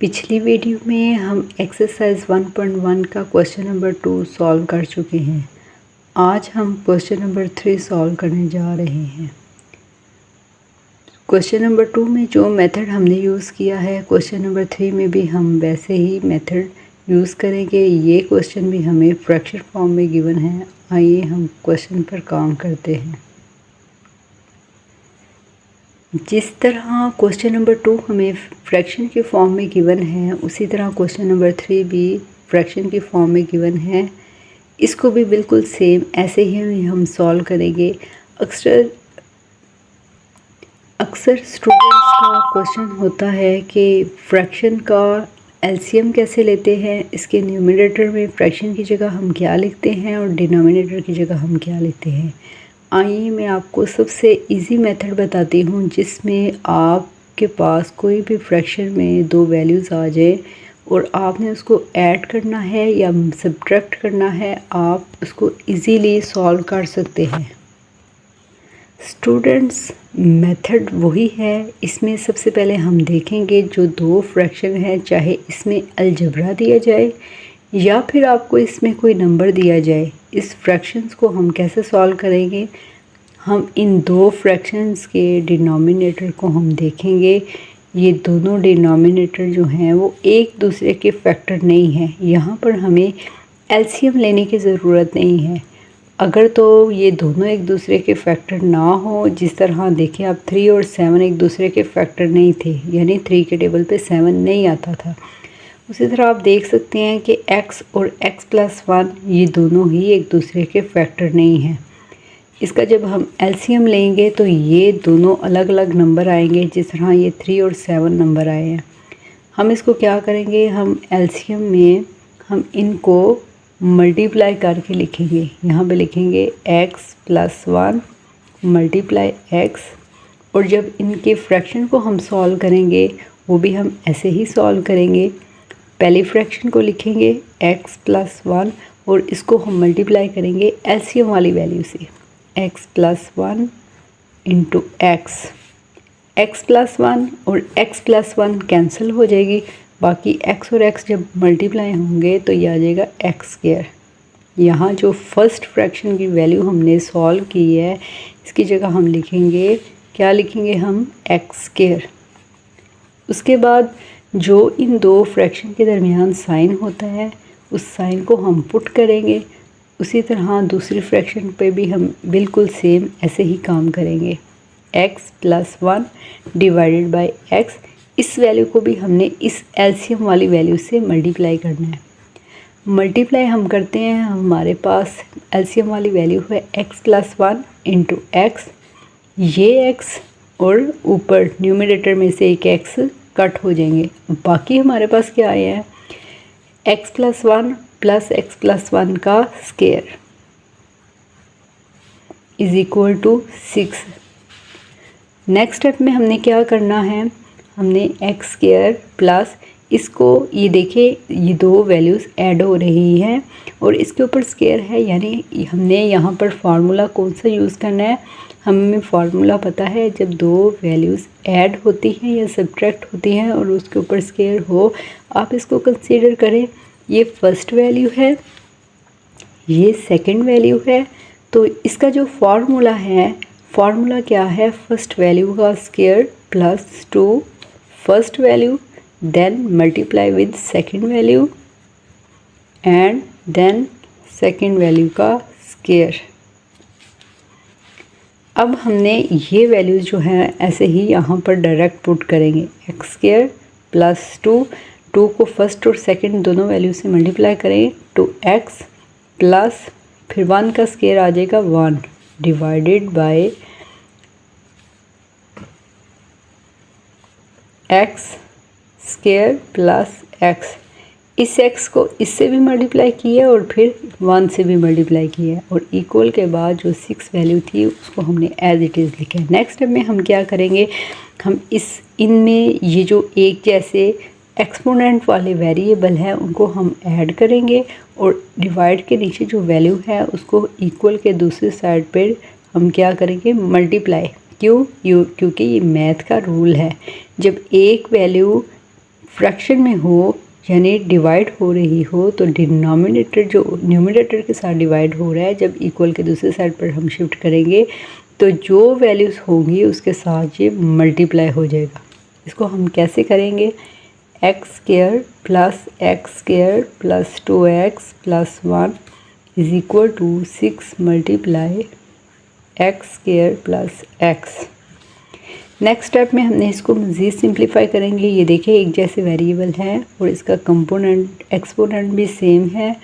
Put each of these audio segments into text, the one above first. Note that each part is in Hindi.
पिछली वीडियो में हम एक्सरसाइज 1.1 का क्वेश्चन नंबर 2 सॉल्व कर चुके हैं। आज हम क्वेश्चन नंबर 3 सॉल्व करने जा रहे हैं। क्वेश्चन नंबर 2 में जो मेथड हमने यूज़ किया है, क्वेश्चन नंबर 3 में भी हम वैसे ही मेथड यूज़ करेंगे। ये क्वेश्चन भी हमें फ्रैक्शन फॉर्म में गिवन है। आइए हम क्वेश्चन पर काम करते हैं। जिस तरह क्वेश्चन नंबर 2 हमें फ्रैक्शन के फॉर्म में गिवन है, उसी तरह क्वेश्चन नंबर 3 भी फ्रैक्शन के फॉर्म में गिवन है। इसको भी बिल्कुल सेम ऐसे ही हम सॉल्व करेंगे। अक्सर स्टूडेंट्स का क्वेश्चन होता है कि फ्रैक्शन का एलसीएम कैसे लेते हैं, इसके न्यूमरेटर में फ्रैक्शन की जगह हम क्या लिखते हैं और डिनोमिनेटर की जगह हम क्या लिखते हैं। आइए मैं आपको सबसे इजी मेथड बताती हूँ जिसमें आपके पास कोई भी फ्रैक्शन में दो वैल्यूज़ आ जाए और आपने उसको ऐड करना है या सब्ट्रैक्ट करना है, आप उसको इजीली सॉल्व कर सकते हैं। स्टूडेंट्स, मेथड वही है। इसमें सबसे पहले हम देखेंगे जो दो फ्रैक्शन है, चाहे इसमें अलजबरा दिया जाए या फिर आपको इसमें कोई नंबर दिया जाए, इस फ्रैक्शंस को हम कैसे सॉल्व करेंगे। हम इन दो फ्रैक्शंस के डिनोमिनेटर को हम देखेंगे। ये दोनों डिनोमिनेटर जो हैं वो एक दूसरे के फैक्टर नहीं हैं। यहाँ पर हमें एलसीएम लेने की ज़रूरत नहीं है। अगर तो ये दोनों एक दूसरे के फैक्टर ना हो, जिस तरह देखें आप 3 और 7 एक दूसरे के फैक्टर नहीं थे, यानी 3 के टेबल पे 7 नहीं आता था। उसी तरह आप देख सकते हैं कि x और x+1 ये दोनों ही एक दूसरे के फैक्टर नहीं हैं। इसका जब हम एलसीएम लेंगे तो ये दोनों अलग अलग नंबर आएंगे, जिस तरह ये 3 और 7 नंबर आए हैं। हम इसको क्या करेंगे, हम एलसीएम में हम इनको मल्टीप्लाई करके लिखेंगे। यहाँ पे लिखेंगे x+1 मल्टीप्लाई x, और जब इनके फ्रैक्शन को हम सॉल्व करेंगे वो भी हम ऐसे ही सॉल्व करेंगे। पहली फ्रैक्शन को लिखेंगे x+1 और इसको हम मल्टीप्लाई करेंगे एलसीएम वाली वैल्यू से, x+1 इंटू x+1 और x+1 कैंसिल हो जाएगी। बाकी x और x जब मल्टीप्लाई होंगे तो ये आ जाएगा x²। यहाँ जो फर्स्ट फ्रैक्शन की वैल्यू हमने सॉल्व की है, इसकी जगह हम लिखेंगे, क्या लिखेंगे हम, x²। उसके बाद जो इन दो फ्रैक्शन के दरमियान साइन होता है, उस साइन को हम पुट करेंगे। उसी तरह दूसरी फ्रैक्शन पे भी हम बिल्कुल सेम ऐसे ही काम करेंगे। x+1 डिवाइडेड बाय x, इस वैल्यू को भी हमने इस एलसीएम वाली वैल्यू से मल्टीप्लाई करना है। मल्टीप्लाई हम करते हैं, हमारे पास एलसीएम वाली वैल्यू है x+1 इंटू x। ये x और ऊपर न्यूमरेटर में से एक x कट हो जाएंगे। बाकी हमारे पास क्या आया है, x+1 प्लस x+1 का square is equal to 6। Next step में हमने क्या करना है, हमने x² प्लस इसको, ये देखिए ये दो वैल्यूज़ ऐड हो रही हैं और इसके ऊपर स्क्वायर है, यानी हमने यहाँ पर फार्मूला कौन सा यूज़ करना है, हमें फार्मूला पता है। जब दो वैल्यूज़ ऐड होती हैं या सब्ट्रैक्ट होती हैं और उसके ऊपर स्क्वायर हो, आप इसको कंसीडर करें, ये फर्स्ट वैल्यू है, ये सेकंड वैल्यू है। तो इसका जो फार्मूला है, फार्मूला क्या है, फर्स्ट वैल्यू का square plus 2 first value, then multiply with second value and then second value का स्क्वायर। अब हमने ये वैल्यूज़ जो हैं ऐसे ही यहाँ पर डायरेक्ट पुट करेंगे, x² प्लस 2 को फर्स्ट और सेकंड दोनों वैल्यू से मल्टीप्लाई करें तो x प्लस फिर 1 का स्क्वायर आ जाएगा 1 divided by x² plus x। इस x को इससे भी मल्टीप्लाई किया और फिर 1 से भी मल्टीप्लाई किया और इक्वल के बाद जो 6 वैल्यू थी उसको हमने एज इट इज़ लिखा है। नेक्स्ट स्टेप में हम क्या करेंगे, हम इनमें ये जो एक जैसे एक्सपोनेंट वाले वेरिएबल हैं उनको हम ऐड करेंगे और डिवाइड के नीचे जो वैल्यू है उसको इक्वल के दूसरी साइड पर हम क्या करेंगे, मल्टीप्लाई। क्योंकि ये मैथ का रूल है, जब एक वैल्यू फ्रैक्शन में हो यानी डिवाइड हो रही हो तो डिनोमिनेटर जो न्यूमरेटर के साथ डिवाइड हो रहा है, जब इक्वल के दूसरे साइड पर हम शिफ्ट करेंगे तो जो वैल्यूज़ होंगी उसके साथ ये मल्टीप्लाई हो जाएगा। इसको हम कैसे करेंगे, x square plus 2x plus 1 is equal to 6 multiply x square plus x. Next step में हमने इसको मज़ीद सिंप्लीफाई करेंगे। ये देखिए एक जैसे वेरिएबल हैं और इसका कंपोनेंट एक्सपोनेंट भी सेम है,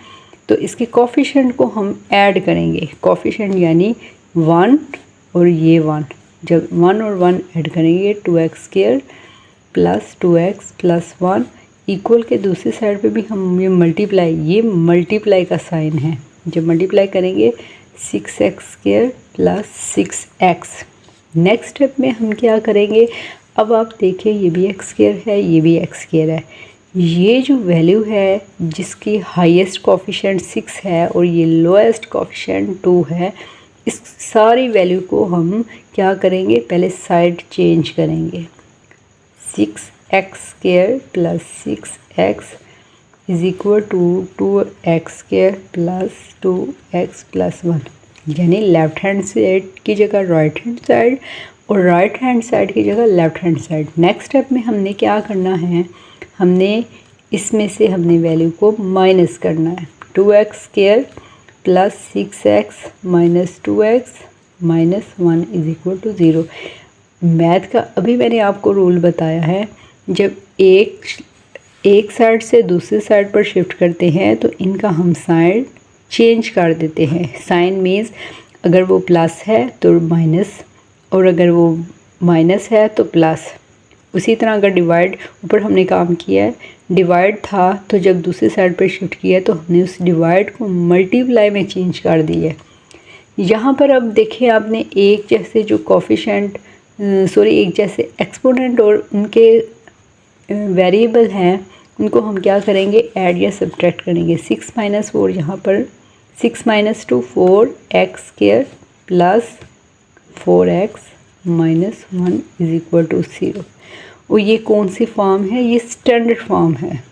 तो इसके कोफिशिएंट को हम ऐड करेंगे। कोफिशिएंट यानी 1 और ये 1, जब 1 और 1 ऐड करेंगे 2x square plus 2x plus 1 equal के दूसरी साइड पे भी हम ये मल्टीप्लाई का साइन है। जब मल्टीप्लाई करेंगे 6x square plus 6x। Next step में हम क्या करेंगे, अब आप देखिए ये भी एक्स स्क्वायर है, ये भी एक्स स्क्वायर है। ये जो वैल्यू है जिसकी हाईएस्ट कोफिशिएंट 6 है और ये लोएस्ट कोफिशिएंट 2 है, इस सारी वैल्यू को हम क्या करेंगे, पहले साइड चेंज करेंगे। 6x square plus 6x is equal to 2x square plus 2x plus 1, यानी लेफ़्ट हैंड साइड की जगह राइट हैंड साइड और राइट हैंड साइड की जगह left hand side. Next step में हमने क्या करना है, हमने इसमें से हमने वैल्यू को माइनस करना है। 2x square plus 6x minus 2x minus 1 is equal to 0। Math का अभी मैंने आपको रूल बताया है, जब एक साइड से दूसरी साइड पर शिफ्ट करते हैं तो इनका हम साइड चेंज कर देते हैं। साइन मीन्स अगर वो प्लस है तो माइनस और अगर वो माइनस है तो प्लस। उसी तरह अगर डिवाइड ऊपर हमने काम किया है, डिवाइड था तो जब दूसरी साइड पर शिफ्ट किया तो हमने उस डिवाइड को मल्टीप्लाई में चेंज कर दिया है। यहाँ पर अब देखिए आपने एक जैसे जो कोफिशिएंट एक जैसे एक्सपोनेंट और उनके वेरिएबल हैं उनको हम क्या करेंगे, ऐड या सब्ट्रैक्ट करेंगे। 6 माइनस 4 यहाँ पर 6 minus 2 4x square plus 4x minus 1 is equal to 0। और ये कौन सी फॉर्म है, ये स्टैंडर्ड फॉर्म है।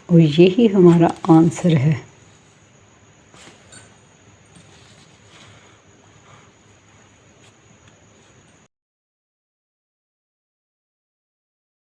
और यही हमारा आंसर है।